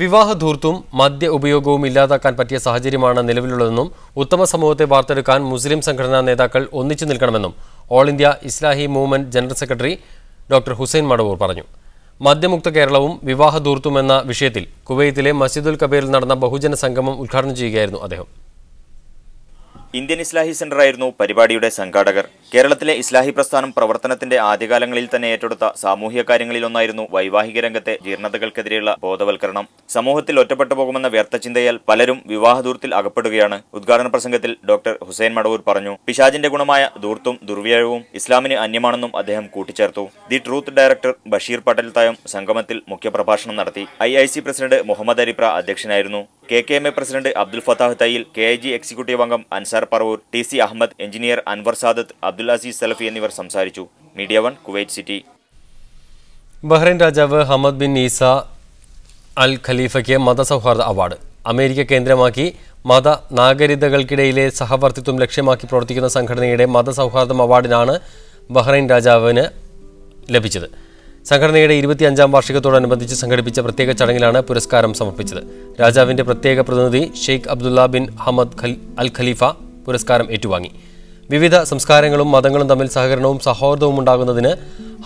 വിവാഹധൂർത്തും മദ്യ ഉപയോഗവും ഇല്ലാതാക്കാൻ പറ്റിയ സാഹചര്യമാണ് നിലവിലുള്ളതെന്നും ഉത്തമ സമൂഹത്തെ വാർത്തെടുക്കാൻ മുസ്ലിം സംഘടനാ നേതാക്കൾ ഒന്നിച്ചു നിൽക്കണമെന്നും all India Islahi movement general secretary doctor Hussain Madavoor പറഞ്ഞു. മദ്യമുക്ത കേരളവും വിവാഹധൂർത്തും എന്ന വിഷയത്തിൽ കുവൈത്തിലെ മസ്ജിദുൽ കബീറിൽ നടന്ന ബഹുജന സംഗമം ഉദ്ഘാടനം ചെയ്യുകയായിരുന്നു അദ്ദേഹം. ഇന്ത്യൻ ഇസ്ലാഹി സെന്ററായിരുന്നു പരിപാടിയുടെ സംഘാടകർ. കേരളത്തിലെ ഇസ്ലാഹി പ്രസ്ഥാനം പ്രവർത്തനത്തിന്റെ ആദ്യകാലങ്ങളിൽ തന്നെ ഏറ്റെടുത്ത സാമൂഹിക കാര്യങ്ങളിലൊന്നായിരുന്നു വൈവാഹിക രംഗത്തെ ജീർണതകൾക്കെതിരെയുള്ള ബോധവൽക്കരണം. സമൂഹത്തിൽ ഒറ്റപ്പെട്ടു പോകുമെന്ന വ്യർത്ഥചിന്തയാൽ പലരും വിവാഹധൂർത്തിൽ അകപ്പെടുകയാണ്. ഉദ്ഘാടന പ്രസംഗത്തിൽ ഡോക്ടർ ഹുസൈൻ മടവൂർ പറഞ്ഞു. പിശാചിന്റെ ഗുണമായ ധൂർത്തും ദുർവ്യയവും ഇസ്ലാമിന് അന്യമാണെന്നും അദ്ദേഹം കൂട്ടിച്ചേർത്തു. The truth director Basheer Patel തായം സംഗമത്തിൽ മുഖ്യപ്രഭാഷണം നടത്തി. IIC പ്രസിഡന്റ് മുഹമ്മദ് അരിപ്ര അധ്യക്ഷനായിരുന്നു. KKMA president Abdul Fathah Thayyil, KIG executive അംഗം അൻസാർ പറവൂർ, TC അഹമ്മദ്, എഞ്ചിനീയർ അൻവർ സാദത്ത്, അബ്ദുൽ അസീസ് സലഫി എന്നിവർ സംസാരിച്ചു. Media 1 Kuwait city. ബഹ്റൈൻ രാജാവ് ഹമദ് ബിൻ ഈസ അൽ ഖലീഫയ്ക്ക് മതസൗഹാർദ്ദ അവാർഡ്. അമേരിക്ക കേന്ദ്രമാക്കി മത നാഗരികതകൾക്കിടയിലെ സഹവർത്തിത്വം ലക്ഷ്യമാക്കി പ്രവർത്തിക്കുന്ന സംഘടനയുടെ മതസൗഹാർദ്ദം അവാർഡിനാണ് ബഹ്റൈൻ രാജാവിന് ലഭിച്ചത്. സംഘടനയുടെ 25ാം വാർഷികത്തോടനുബന്ധിച്ച് സംഘടിപ്പിച്ച പ്രത്യേക ചടങ്ങിലാണ് പുരസ്കാരം സമർപ്പിച്ചത്. രാജാവിന്റെ പ്രത്യേക പ്രതിനിധി Sheikh Abdullah bin Hamad Al ഖലീഫ പുരസ്കാരം ഏറ്റുവാങ്ങി. വിവിധ സംസ്കാരങ്ങളും മതങ്ങളും തമ്മിൽ സഹകരണവും സൗഹാർദ്ദവും ഉണ്ടാകുന്നതിന്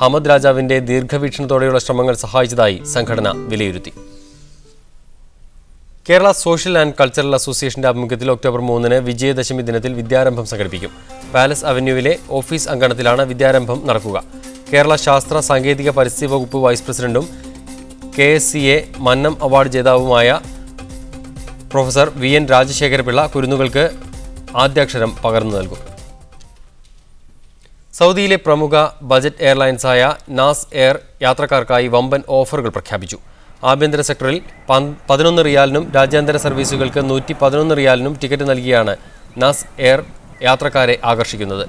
ഹമദ് രാജാവിന്റെ ദീർഘവീക്ഷണത്തോടെയുള്ള ശ്രമങ്ങൾ സഹായിച്ചതായി സംഘടന വിലയിരുത്തി. കേരള സോഷ്യൽ ആൻഡ് കൾച്ചറൽ അസോസിയേഷന്റെ ആഭിമുഖ്യത്തിൽ ഒക്ടോബർ 3 വിജയദശമി ദിനത്തിൽ വിദ്യാരംഭം സംഘടിപ്പിക്കും. പാലസ് അവന്യൂവിലെ ഓഫീസ് അങ്കണത്തിലാണ് വിദ്യാരംഭം നടക്കുക. കേരള ശാസ്ത്ര സാങ്കേതിക പരിസ്ഥിതി വകുപ്പ് വൈസ് പ്രസിഡന്റും KSCA മന്നം അവാർഡ് ജേതാവുമായ പ്രൊഫസർ VN രാജശേഖരപിള്ള കുരുന്നുകൾക്ക് ആദ്യാക്ഷരം പകർന്നു നൽകും. സൗദിയിലെ പ്രമുഖ ബജറ്റ് എയർലൈൻസായ നാസ് എയർ യാത്രക്കാർക്കായി വമ്പൻ ഓഫറുകൾ പ്രഖ്യാപിച്ചു. ആഭ്യന്തര സെക്ടറിൽ 11 റിയാലിനും രാജ്യാന്തര സർവീസുകൾക്ക് 111 റിയാലിനും ടിക്കറ്റ് നൽകിയാണ് നാസ് എയർ യാത്രക്കാരെ ആകർഷിക്കുന്നത്.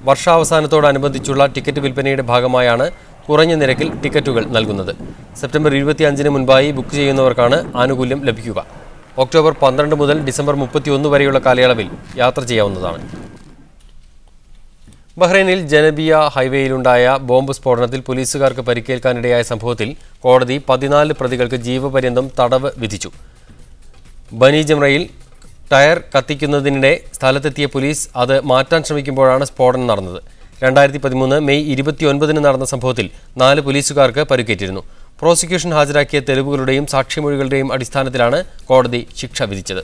വർഷാവസാനത്തോടനുബന്ധിച്ചുള്ള ടിക്കറ്റ് വിൽപ്പനയുടെ ഭാഗമായാണ് കുറഞ്ഞ നിരക്കിൽ ടിക്കറ്റുകൾ നൽകുന്നത്. സെപ്റ്റംബർ 25 മുൻപായി ബുക്ക് ചെയ്യുന്നവർക്കാണ് ആനുകൂല്യം ലഭിക്കുക. ഒക്ടോബർ 12 മുതൽ ഡിസംബർ 31 വരെയുള്ള കാലയളവിൽ യാത്ര ചെയ്യാവുന്നതാണ്. ബഹ്റൈനിൽ ജനബിയ ഹൈവേയിലുണ്ടായ ബോംബ് സ്ഫോടനത്തിൽ പോലീസുകാർക്ക് പരിക്കേൽക്കാനിടയായ സംഭവത്തിൽ കോടതി 14 പ്രതികൾക്ക് ജീവപര്യന്തം തടവ് വിധിച്ചു. ബനി ജംറയിൽ ടയർ കത്തിക്കുന്നതിനിടെ സ്ഥലത്തെത്തിയ പോലീസ് അത് മാറ്റാൻ ശ്രമിക്കുമ്പോഴാണ് സ്ഫോടനം നടന്നത്. 2013 മെയ് 29 നടന്ന സംഭവത്തിൽ 4 പോലീസുകാർക്ക് പരിക്കേറ്റിരുന്നു. പ്രോസിക്യൂഷൻ ഹാജരാക്കിയ തെളിവുകളുടെയും സാക്ഷിമൊഴികളുടെയും അടിസ്ഥാനത്തിലാണ് കോടതി ശിക്ഷ വിധിച്ചത്.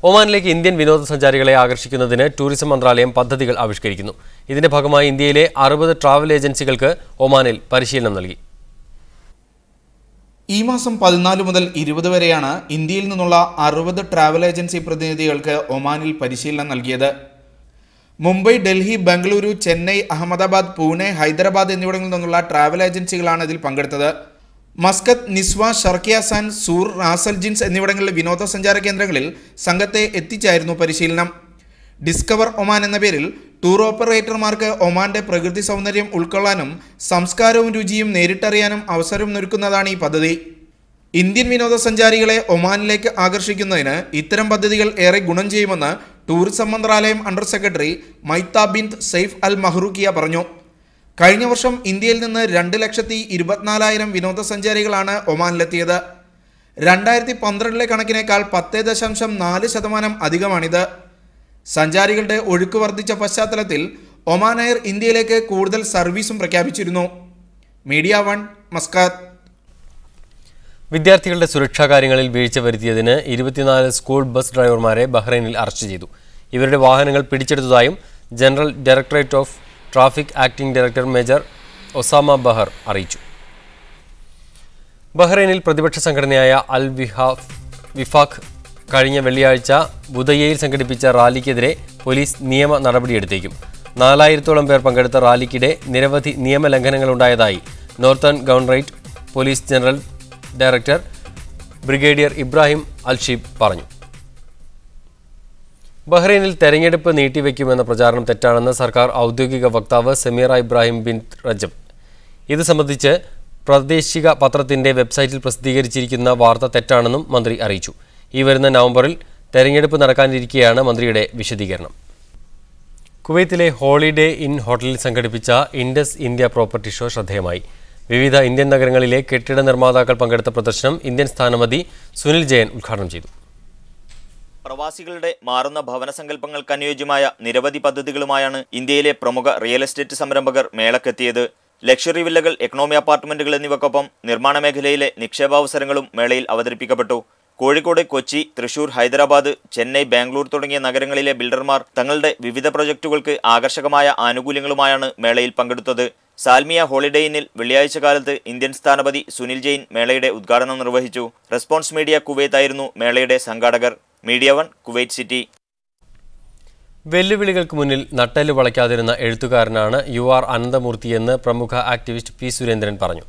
ഒമാനിലേക്ക് ഇന്ത്യൻ വിനോദസഞ്ചാരികളെ ആകർഷിക്കുന്നതിന് ടൂറിസം മന്ത്രാലയം പദ്ധതികൾ ആവിഷ്കരിക്കുന്നു. ഇതിന്റെ ഭാഗമായി ഇന്ത്യയിലെ 60 ട്രാവൽ ഏജൻസികൾക്ക് ഒമാനിൽ പരിശീലനം നൽകി. ഈ മാസം 14 മുതൽ 20 വരെയാണ് ഇന്ത്യയിൽ നിന്നുള്ള 60 ട്രാവൽ ഏജൻസി പ്രതിനിധികൾക്ക് ഒമാനിൽ പരിശീലനം നൽകിയത്. മുംബൈ, ഡൽഹി, ബംഗളൂരു, ചെന്നൈ, അഹമ്മദാബാദ്, പൂനെ, ഹൈദരാബാദ് എന്നിവിടങ്ങളിൽ നിന്നുള്ള ട്രാവൽ ഏജൻസികളാണ് ഇതിൽ പങ്കെടുത്തത്. മസ്കത്ത്, നിസ്വ, ഷർക്കിയാസാൻ, സൂർ, റാസൽ ജിൻസ് എന്നിവിടങ്ങളിലെ വിനോദസഞ്ചാര കേന്ദ്രങ്ങളിൽ സംഘത്തെ എത്തിച്ചായിരുന്നു പരിശീലനം. ഡിസ്കവർ ഒമാൻ എന്ന പേരിൽ ടൂർ ഓപ്പറേറ്റർമാർക്ക് ഒമാന്റെ പ്രകൃതി സൗന്ദര്യം ഉൾക്കൊള്ളാനും സംസ്കാരവും രുചിയും നേരിട്ടറിയാനും അവസരമൊരുക്കുന്നതാണ് ഈ പദ്ധതി. ഇന്ത്യൻ വിനോദസഞ്ചാരികളെ ഒമാനിലേക്ക് ആകർഷിക്കുന്നതിന് ഇത്തരം പദ്ധതികൾ ഏറെ ഗുണം ചെയ്യുമെന്ന് ടൂറിസം മന്ത്രാലയം അണ്ടർ സെക്രട്ടറി മൈത്ത ബിന്ത് സെയ്ഫ് അൽ മഹ്റൂക്കിയ പറഞ്ഞു. കഴിഞ്ഞ വർഷം ഇന്ത്യയിൽ നിന്ന് 2,24,000 വിനോദസഞ്ചാരികളാണ് ഒമാനിലെത്തിയത്. 2012 കണക്കിനേക്കാൾ 10.4% അധികമാണിത്. സഞ്ചാരികളുടെ ഒഴുക്ക് വർദ്ധിച്ച പശ്ചാത്തലത്തിൽ ഒമാൻ എയർ ഇന്ത്യയിലേക്ക് കൂടുതൽ സർവീസും പ്രഖ്യാപിച്ചിരുന്നു. Media 1 Muscat. വിദ്യാർത്ഥികളുടെ സുരക്ഷാ കാര്യങ്ങളിൽ വീഴ്ച വരുത്തിയതിന് 24 സ്കൂൾ ബസ് ഡ്രൈവർമാരെ ബഹ്റൈനിൽ അറസ്റ്റ് ചെയ്തു. ഇവരുടെ വാഹനങ്ങൾ പിടിച്ചെടുത്തതായും general directorate of traffic acting director major Osama Bahar അറിയിച്ചു. ബഹ്റൈനിൽ പ്രതിപക്ഷ സംഘടനയായ അൽ വിഫാഖ് കഴിഞ്ഞ വെള്ളിയാഴ്ച ബുദയ്യയിൽ സംഘടിപ്പിച്ച റാലിക്കെതിരെ പോലീസ് നിയമ നടപടിയെടുത്തേക്കും. 4000-ഓളം പേർ പങ്കെടുത്ത റാലിക്കിടെ നിരവധി നിയമലംഘനങ്ങൾ ഉണ്ടായതായി northern governorate police general director brigadier Ibrahim Alsheeb പറഞ്ഞു. ബഹ്റൈനിൽ തെരഞ്ഞെടുപ്പ് നീട്ടിവെക്കുമെന്ന പ്രചാരണം തെറ്റാണെന്ന് സർക്കാർ ഔദ്യോഗിക വക്താവ് സമീറ ഇബ്രാഹിം ബിൻ റജബ്. ഇത് സംബന്ധിച്ച് പ്രാദേശിക പത്രത്തിന്റെ വെബ്സൈറ്റിൽ പ്രസിദ്ധീകരിച്ചിരിക്കുന്ന വാർത്ത തെറ്റാണെന്നും മന്ത്രി അറിയിച്ചു. ഈ വരുന്ന നവംബറിൽ തെരഞ്ഞെടുപ്പ് നടക്കാനിരിക്കെയാണ് മന്ത്രിയുടെ വിശദീകരണം. കുവൈത്തിലെ ഹോളിഡേ ഇൻ ഹോട്ടലിൽ സംഘടിപ്പിച്ച ഇൻഡസ് ഇന്ത്യ പ്രോപ്പർട്ടി ഷോ ശ്രദ്ധേയമായി. വിവിധ ഇന്ത്യൻ നഗരങ്ങളിലെ കെട്ടിട നിർമ്മാതാക്കൾ പങ്കെടുത്ത പ്രദർശനം ഇന്ത്യൻ സ്ഥാനപതി സുനിൽ ജയൻ ഉദ്ഘാടനം ചെയ്തു. പ്രവാസികളുടെ മാറുന്ന ഭവന സങ്കല്പങ്ങൾക്ക് അനുയോജ്യമായ നിരവധി പദ്ധതികളുമായാണ് ഇന്ത്യയിലെ പ്രമുഖ റിയൽ എസ്റ്റേറ്റ് സംരംഭകർ മേളക്കെത്തിയത്. ലക്ഷറി വില്ലകൾ, എക്കണോമി അപ്പാർട്ട്മെന്റുകൾ എന്നിവയ്ക്കൊപ്പം നിർമ്മാണ മേഖലയിലെ നിക്ഷേപാവസരങ്ങളും മേളയിൽ അവതരിപ്പിക്കപ്പെട്ടു. കോഴിക്കോട്, കൊച്ചി, തൃശൂർ, ഹൈദരാബാദ്, ചെന്നൈ, ബാംഗ്ലൂർ തുടങ്ങിയ നഗരങ്ങളിലെ ബിൽഡർമാർ തങ്ങളുടെ വിവിധ പ്രൊജക്ടുകൾക്ക് ആകർഷകമായ ആനുകൂല്യങ്ങളുമായാണ് മേളയിൽ പങ്കെടുത്തത്. സാൽമിയ ഹോളിഡേ ഇന്നിൽ വെള്ളിയാഴ്ച കാലത്ത് ഇന്ത്യൻ സ്ഥാനപതി സുനിൽ ജെയിൻ മേളയുടെ ഉദ്ഘാടനം നിർവഹിച്ചു. റെസ്പോൺസ് മീഡിയ കുവൈത്ത് ആയിരുന്നു മേളയുടെ സംഘാടകർ. Media 1 Kuwait city. വെല്ലുവിളികൾക്ക് മുന്നിൽ നട്ടെല്ല് വളയ്ക്കാതിരുന്ന എഴുത്തുകാരനാണ് UR അനന്തമൂർത്തിയെന്ന് പ്രമുഖ ആക്ടിവിസ്റ്റ് പി. സുരേന്ദ്രൻ പറഞ്ഞു.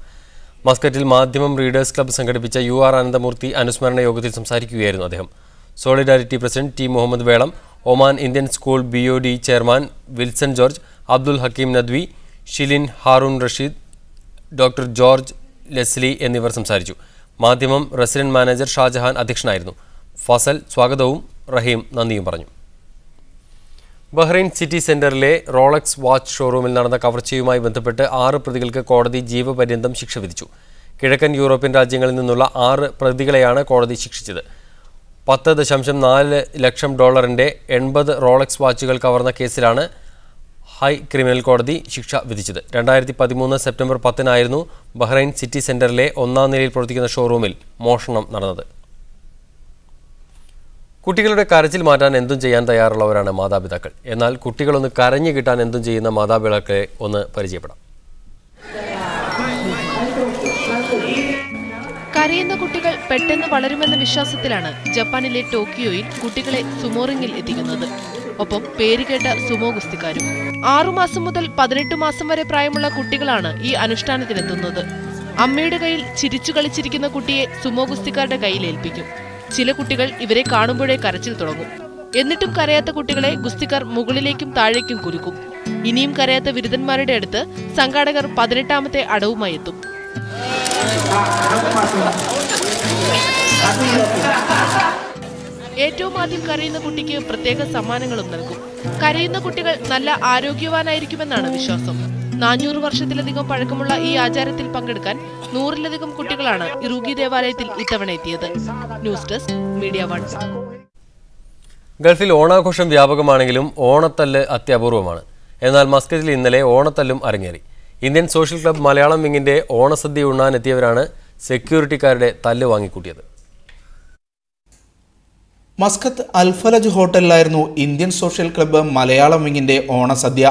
മസ്കറ്റിൽ മാധ്യമം റീഡേഴ്സ് ക്ലബ്ബ് സംഘടിപ്പിച്ച UR അനന്തമൂർത്തി അനുസ്മരണ യോഗത്തിൽ സംസാരിക്കുകയായിരുന്നു അദ്ദേഹം. Solidarity president T. Muhammad Velam, Oman Indian school BOD chairman Wilson George, Abdul Hakeem Nadvi, Shilin Haroon Rasheed, doctor George Leslie എന്നിവർ സംസാരിച്ചു. മാധ്യമം റെസിഡന്റ് മാനേജർ ഷാജഹാൻ അധ്യക്ഷനായിരുന്നു. ഫസൽ സ്വാഗതവും റഹീം നന്ദിയും പറഞ്ഞു. ബഹ്റൈൻ സിറ്റി സെന്ററിലെ റോളക്സ് വാച്ച് ഷോറൂമിൽ നടന്ന കവർച്ചയുമായി ബന്ധപ്പെട്ട് 6 പ്രതികൾക്ക് കോടതി ജീവപര്യന്തം ശിക്ഷ വിധിച്ചു. കിഴക്കൻ യൂറോപ്യൻ രാജ്യങ്ങളിൽ നിന്നുള്ള 6 പ്രതികളെയാണ് കോടതി ശിക്ഷിച്ചത്. $10.4 ലക്ഷം 80 റോളക്സ് വാച്ചുകൾ കവർന്ന കേസിലാണ് ഹൈ ക്രിമിനൽ കോടതി ശിക്ഷ വിധിച്ചത്. 2013 സെപ്റ്റംബർ 10-നായിരുന്നു ബഹ്റൈൻ സിറ്റി സെന്ററിലെ 1-ാം നിലയിൽ പ്രവർത്തിക്കുന്ന ഷോറൂമിൽ മോഷണം നടന്നത്. കുട്ടികളുടെ കരച്ചിൽ മാറ്റാൻ എന്തും ചെയ്യാൻ തയ്യാറുള്ളവരാണ് മാതാപിതാക്കൾ. എന്നാൽ കുട്ടികളൊന്ന് കരഞ്ഞു കിട്ടാൻ എന്തും ചെയ്യുന്ന മാതാപിതാക്കളെ ഒന്ന് പരിചയപ്പെടാം. കരയുന്ന കുട്ടികൾ പെട്ടെന്ന് വളരുമെന്ന വിശ്വാസത്തിലാണ് ജപ്പാനിലെ ടോക്കിയോയിൽ കുട്ടികളെ സുമോ റിംഗിൽ എത്തിക്കുന്നത്. ഒപ്പം പേരുകേട്ട സുമോ ഗുസ്തിക്കാരും. 6 മാസം മുതൽ 18 മാസം വരെ പ്രായമുള്ള കുട്ടികളാണ് ഈ അനുഷ്ഠാനത്തിനെത്തുന്നത്. അമ്മയുടെ കയ്യിൽ ചിരിച്ചു കളിച്ചിരിക്കുന്ന കുട്ടിയെ സുമോ ഗുസ്തിക്കാരുടെ കയ്യിൽ ഏൽപ്പിക്കും. ചില കുട്ടികൾ ഇവരെ കാണുമ്പോഴേ കരച്ചിൽ തുടങ്ങും. എന്നിട്ടും കരയാത്ത കുട്ടികളെ ഗുസ്തിക്കാർ മുകളിലേക്കും താഴേക്കും കുലുക്കും. ഇനിയും കരയാത്ത ബിരുദന്മാരുടെ അടുത്ത് സംഘാടകർ 18ാമത്തെ അടവുമായി എത്തും. ഏറ്റവും ആദ്യം കരയുന്ന കുട്ടിക്ക് പ്രത്യേക സമ്മാനങ്ങളും നൽകും. കരയുന്ന കുട്ടികൾ നല്ല ആരോഗ്യവാനായിരിക്കുമെന്നാണ് വിശ്വാസം. 400 വർഷത്തിലധികം പഴക്കമുള്ള ഈ ആചാരത്തിൽ പങ്കെടുക്കാൻ 100-ലധികം കുട്ടികളാണ് ഇറൂഗി ദേവാലയത്തിൽ ഇത്തവണ എത്തിയത്. News desk media 1. ഗൾഫിൽ ഓണാഘോഷം വ്യാപകമാണെങ്കിലും ഓണത്തല്ല് അത്യപൂർവമാണ്. എന്നാൽ മസ്കറ്റിൽ ഇന്നലെ ഓണത്തല്ലും അരങ്ങേറി. ഇന്ത്യൻ സോഷ്യൽ ക്ലബ്ബ് മലയാളം വിങ്ങിന്റെ ഓണസദ്യ ഉണ്ണാനെത്തിയവരാണ് സെക്യൂരിറ്റിക്കാരുടെ തല്ല് വാങ്ങിക്കൂട്ടിയത്. മസ്കത്ത് അൽഫലജ് ഹോട്ടലിലായിരുന്നു ഇന്ത്യൻ സോഷ്യൽ ക്ലബ്ബ് മലയാളം വിങ്ങിന്റെ ഓണസദ്യ.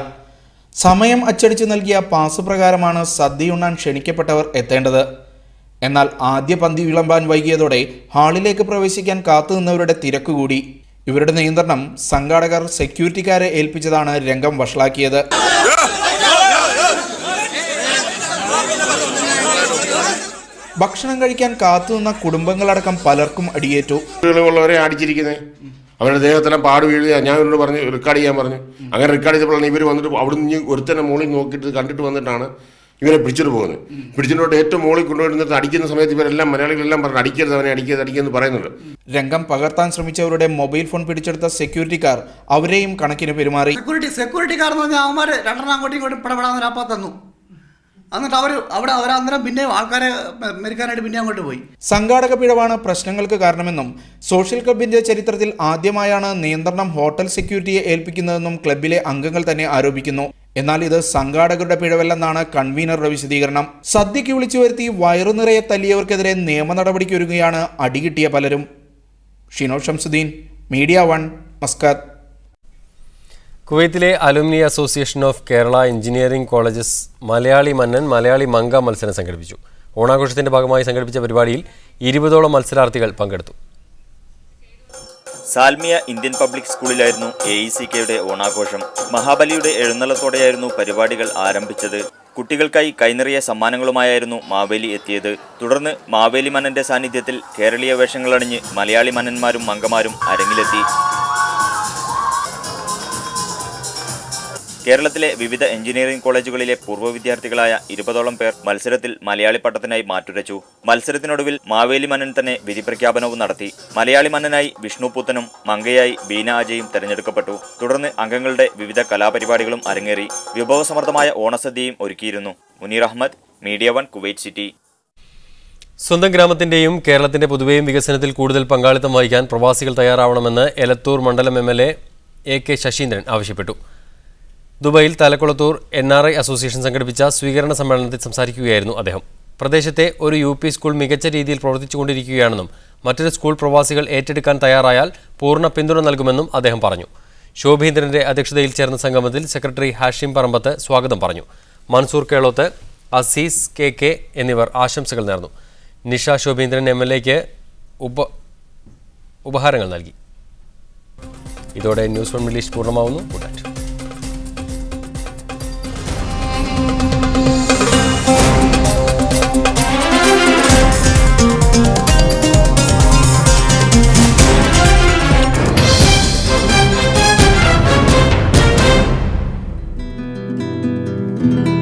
സമയം അച്ചടിച്ചു നൽകിയ പാസ് പ്രകാരമാണ് സദ്യയുണ്ണാൻ ക്ഷണിക്കപ്പെട്ടവർ എത്തേണ്ടത്. എന്നാൽ ആദ്യ പന്തി വിളമ്പാൻ വൈകിയതോടെ ഹാളിലേക്ക് പ്രവേശിക്കാൻ കാത്തുനിന്നവരുടെ തിരക്കുകൂടി. ഇവരുടെ നിയന്ത്രണം സംഘാടകർ സെക്യൂരിറ്റിക്കാരെ ഏൽപ്പിച്ചതാണ് രംഗം വഷളാക്കിയത്. ഭക്ഷണം കഴിക്കാൻ കാത്തുനിന്ന കുടുംബങ്ങളടക്കം പലർക്കും അടിയേറ്റു. അവരുടെ ദേഹത്തെല്ലാം പാട് വീഴുക. ഞാൻ ഇവരോട് പറഞ്ഞു റെക്കോർഡ് ചെയ്യാൻ പറഞ്ഞു. അങ്ങനെ റെക്കോർഡ് ചെയ്തപ്പോഴാണ് ഇവർ വന്നിട്ട് അവിടെ നിന്ന് ഒരുത്തന്നെ മോളിൽ നോക്കിയിട്ട് കണ്ടിട്ട് വന്നിട്ടാണ് ഇവരെ പിടിച്ചിട്ട് പോകുന്നത്. പിടിച്ചിട്ട് ഏറ്റവും മോളിൽ കൊണ്ടുവരുന്നത് അടിക്കുന്ന സമയത്ത് ഇവരെല്ലാം മലയാളികളെല്ലാം പറഞ്ഞു അടിക്കരുത്, അവനെ അടിക്കരുതെന്ന് പറയുന്നുണ്ട്. രംഗം പകർത്താൻ ശ്രമിച്ചവരുടെ മൊബൈൽ ഫോൺ പിടിച്ചെടുത്ത സെക്യൂരിറ്റിക്കാർ അവരെയും കണക്കിന് പെരുമാറി. സെക്യൂരിറ്റിക്കാർ എന്ന് പറഞ്ഞാൽ അവന്മാർ 2 അങ്ങോട്ടും ഇങ്ങോട്ടും പിടപെടാൻ അപ്പം തന്നു. എന്നിട്ട് അവരന്നേരം പിന്നെ ആൾക്കാരെ മെരുക്കാനായിട്ട് പിന്നെ അങ്ങോട്ട് പോയി. സംഘാടക പിഴവാണ് പ്രശ്നങ്ങൾക്ക് കാരണമെന്നും സോഷ്യൽ ക്ലബിന്റെ ചരിത്രത്തിൽ ആദ്യമായാണ് നിയന്ത്രണം ഹോട്ടൽ സെക്യൂരിറ്റിയെ ഏൽപ്പിക്കുന്നതെന്നും ക്ലബിലെ അംഗങ്ങൾ തന്നെ ആരോപിക്കുന്നു. എന്നാൽ ഇത് സംഘാടകരുടെ പിഴവല്ലെന്നാണ് കൺവീനറുടെ വിശദീകരണം. സദ്യയ്ക്ക് വിളിച്ചു വരുത്തി വയറു നിറയെ തല്ലിയവർക്കെതിരെ നിയമ നടപടിക്കൊരുങ്ങുകയാണ് അടികിട്ടിയ പലരും. Shino Shamsuddeen, media 1, Muscat. കുവൈത്തിലെ alumni association of Kerala engineering colleges Malayali Mannan Malayali Manka മത്സരം സംഘടിപ്പിച്ചു. ഓണാഘോഷത്തിന്റെ ഭാഗമായി സംഘടിപ്പിച്ച പരിപാടിയിൽ 20ഓളം മത്സരാർത്ഥികൾ പങ്കെടുത്തു. സാൽമിയ ഇന്ത്യൻ പബ്ലിക് സ്കൂളിലായിരുന്നു AECKയുടെ ഓണാഘോഷം. മഹാബലിയുടെ എഴുന്നള്ളത്തോടെയായിരുന്നു പരിപാടികൾ ആരംഭിച്ചത്. കുട്ടികൾക്കായി കൈനിറിയ സമ്മാനങ്ങളുമായിരുന്നു മാവേലി എത്തിയത്. തുടർന്ന് മാവേലി മന്നന്റെ സാന്നിധ്യത്തിൽ കേരളീയ വേഷങ്ങളണിഞ്ഞ് മലയാളി മന്നന്മാരും മങ്കമാരും അരങ്ങിലെത്തി. കേരളത്തിലെ വിവിധ എഞ്ചിനീയറിംഗ് കോളേജുകളിലെ പൂർവ്വ വിദ്യാർത്ഥികളായ 20ഓളം പേർ മത്സരത്തിൽ മലയാളി പട്ടത്തിനായി മാറ്റുരച്ചു. മത്സരത്തിനൊടുവിൽ മാവേലി മന്നൻ തന്നെ വിധി പ്രഖ്യാപനവും നടത്തി. മലയാളി മന്നനായി വിഷ്ണു പുത്തനും മങ്കയായി ബീന അജയും തെരഞ്ഞെടുക്കപ്പെട്ടു. തുടർന്ന് അംഗങ്ങളുടെ വിവിധ കലാപരിപാടികളും അരങ്ങേറി. വിഭവസമൃദ്ധമായ ഓണസദ്യയും ഒരുക്കിയിരുന്നു. Muneer Ahmed, media 1 Kuwait city. സ്വന്തം ഗ്രാമത്തിന്റെയും കേരളത്തിന്റെ പൊതുവെയും വികസനത്തിൽ കൂടുതൽ പങ്കാളിത്തം വഹിക്കാൻ പ്രവാസികൾ തയ്യാറാവണമെന്ന് എലത്തൂർ മണ്ഡലം MLA AK ശശീന്ദ്രൻ ആവശ്യപ്പെട്ടു. ദുബായിൽ തലക്കുളത്തൂർ NRI അസോസിയേഷൻ സംഘടിപ്പിച്ച സ്വീകരണ സമ്മേളനത്തിൽ സംസാരിക്കുകയായിരുന്നു അദ്ദേഹം. പ്രദേശത്തെ ഒരു UP സ്കൂൾ മികച്ച രീതിയിൽ പ്രവർത്തിച്ചുകൊണ്ടിരിക്കുകയാണെന്നും മറ്റൊരു സ്കൂൾ പ്രവാസികൾ ഏറ്റെടുക്കാൻ തയ്യാറായാൽ പൂർണ്ണ പിന്തുണ നൽകുമെന്നും അദ്ദേഹം പറഞ്ഞു. ശോഭീന്ദ്രന്റെ അധ്യക്ഷതയിൽ ചേർന്ന സംഗമത്തിൽ സെക്രട്ടറി ഹാഷിം പറമ്പത്ത് സ്വാഗതം പറഞ്ഞു. മൻസൂർ കേളോത്ത്, അസീസ് KK എന്നിവർ ആശംസകൾ നേർന്നു. നിഷ ശോഭീന്ദ്രൻ MLAക്ക് ഉപഹാരങ്ങൾ നൽകി. ഇതോടെ ന്യൂസ് 1 മിഡിൽ ഈസ്റ്റ് പൂർണ്ണമാവുന്നു. Good night.